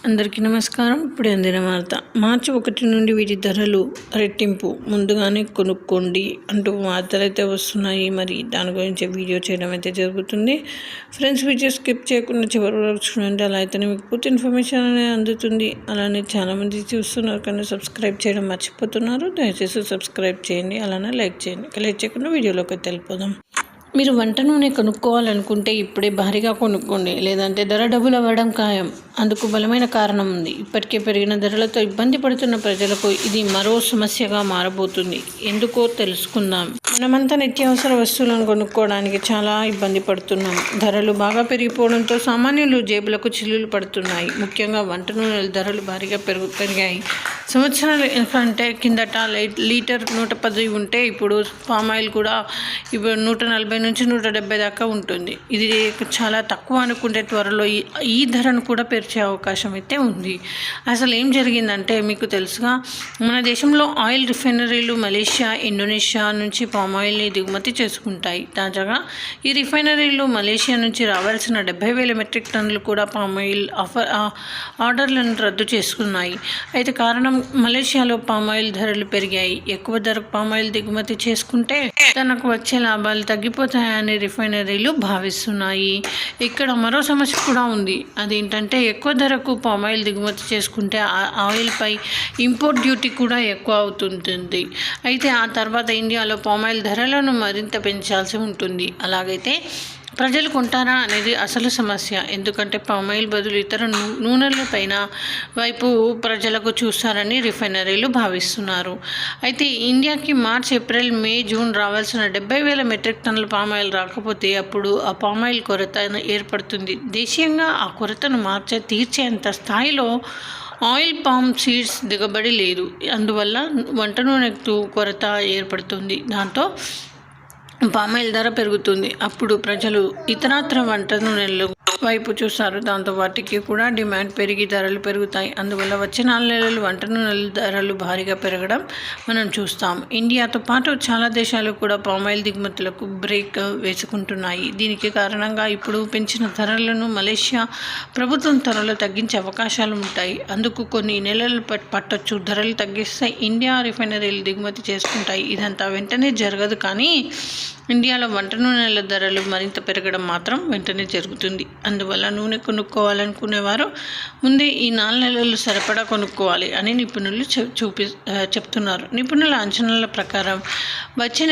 అందరికీ నమస్కారం. ఇప్పుడు అందిన వార్త. మార్చి 1 నుండి వీటి ధరలు రెట్టింపు, ముందుగానే కొనుక్కోండి అంటూ వార్తలు అయితే వస్తున్నాయి. మరి దాని గురించి వీడియో చేయడం అయితే జరుగుతుంది. ఫ్రెండ్స్, వీడియో స్కిప్ చేయకుండా చివరి వరకు చూడండి. అలా అయితేనే మీకు పూర్తి ఇన్ఫర్మేషన్ అనేది అందుతుంది. అలానే చాలామంది చూస్తున్నారు కానీ సబ్స్క్రైబ్ చేయడం మర్చిపోతున్నారు. దయచేసి సబ్స్క్రైబ్ చేయండి, అలానే లైక్ చేయండి. లైక్ చేయకుండా వీడియోలోకి వెళ్ళిపోదాం. మీరు వంట నూనె కొనుక్కోవాలనుకుంటే ఇప్పుడే భారీగా కొనుక్కోండి, లేదంటే ధర డబుల్ అవ్వడం ఖాయం. అందుకు బలమైన కారణం ఉంది. ఇప్పటికే పెరిగిన ధరలతో ఇబ్బంది పడుతున్న ప్రజలకు ఇది మరో సమస్యగా మారబోతుంది. ఎందుకో తెలుసుకుందాం. మనమంతా నిత్యావసర వస్తువులను కొనుక్కోవడానికి చాలా ఇబ్బంది పడుతున్నాం. ధరలు బాగా పెరిగిపోవడంతో సామాన్యులు జేబులకు చిల్లులు పడుతున్నాయి. ముఖ్యంగా వంట నూనెల ధరలు భారీగా పెరిగాయి. సంవత్సరాల కంటే కిందట లీటర్ 110 ఉంటే ఇప్పుడు పామాయిల్ కూడా ఇప్పుడు 140 నుంచి 170 దాకా ఉంటుంది. ఇది చాలా తక్కువ అనుకుంటే త్వరలో ఈ ధరను కూడా పెంచే అవకాశం అయితే ఉంది. అసలు ఏం జరిగిందంటే మీకు తెలుసుగా, మన దేశంలో ఆయిల్ రిఫైనరీలు మలేషియా, ఇండోనేషియా నుంచి పామాయిల్ని దిగుమతి చేసుకుంటాయి. తాజాగా ఈ రిఫైనరీలు మలేషియా నుంచి రావాల్సిన 70,000 మెట్రిక్ టన్నులు కూడా పామాయిల్ ఆర్డర్లను రద్దు చేసుకున్నాయి. అయితే కారణం, మలేషియాలో పామాయిల్ ధరలు పెరిగాయి. ఎక్కువ ధరకు పామాయిల్ దిగుమతి చేసుకుంటే తనకు వచ్చే లాభాలు తగ్గిపోతాయని రిఫైనరీలు భావిస్తున్నాయి. ఇక్కడ మరో సమస్య కూడా ఉంది. అదేంటంటే, ఎక్కువ ధరకు పామాయిల్ దిగుమతి చేసుకుంటే ఆయిల్పై ఇంపోర్ట్ డ్యూటీ కూడా ఎక్కువ అవుతుంటుంది. అయితే ఆ తర్వాత ఇండియాలో పామాయిల్ ధరలను మరింత పెంచాల్సి ఉంటుంది. అలాగైతే ప్రజలు కొంటారా అనేది అసలు సమస్య. ఎందుకంటే పామాయిల్ బదులు ఇతర నూనెలపైన వైపు ప్రజలకు చూస్తారని రిఫైనరీలు భావిస్తున్నారు. అయితే ఇండియాకి మార్చ్, ఏప్రిల్, మే, జూన్ రావాల్సిన 70,000 మెట్రిక్ టన్నుల పామాయిల్ రాకపోతే అప్పుడు ఆ పామాయిల్ కొరత ఏర్పడుతుంది. దేశీయంగా ఆ కొరతను తీర్చేంత స్థాయిలో ఆయిల్ పామ్ సీడ్స్ దిగుబడి లేదు. అందువల్ల వంట నూనె కొరత ఏర్పడుతుంది. దాంతో పామాయిల్ ధర పెరుగుతుంది. అప్పుడు ప్రజలు ఇతరత్ర వంట నూనెల వైపు చూస్తారు. దాంతో వాటికి కూడా డిమాండ్ పెరిగి ధరలు పెరుగుతాయి. అందువల్ల వచ్చే 4 నెలలు వంట నూనెల ధరలు భారీగా పెరగడం మనం చూస్తాం. ఇండియాతో పాటు చాలా దేశాలు కూడా పామాయిల్ దిగుమతులకు బ్రేక్ వేసుకుంటున్నాయి. దీనికి కారణంగా ఇప్పుడు పెంచిన ధరలను మలేషియా ప్రభుత్వం త్వరలో తగ్గించే అవకాశాలు ఉంటాయి. అందుకు కొన్ని నెలలు పట్టొచ్చు. ధరలు తగ్గిస్తే ఇండియా రిఫైనరీలు దిగుమతి చేసుకుంటాయి. ఇదంతా వెంటనే జరగదు, కానీ ఇండియాలో వంట నూనెల ధరలు మరింత పెరగడం మాత్రం వెంటనే జరుగుతుంది. అందువల్ల నూనె కొనుక్కోవాలనుకునేవారు ముందే ఈ 4 నెలలు సరిపడా కొనుక్కోవాలి అని నిపుణులు చెప్తున్నారు. నిపుణుల అంచనాల ప్రకారం వచ్చే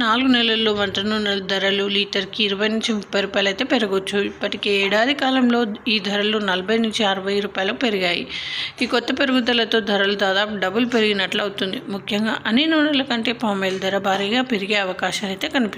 4 నెలల్లో వంట నూనెల ధరలు లీటర్కి 20 నుంచి 30 రూపాయలు అయితే పెరగవచ్చు. ఇప్పటికే ఏడాది కాలంలో ఈ ధరలు 40 నుంచి 60 రూపాయలు పెరిగాయి. ఈ కొత్త పెరుగుదలతో ధరలు దాదాపు డబుల్ పెరిగినట్లు అవుతుంది. ముఖ్యంగా అన్ని నూనెల కంటే పామాయిల్ ధర భారీగా పెరిగే అవకాశాలు అయితే కనిపిస్తుంది.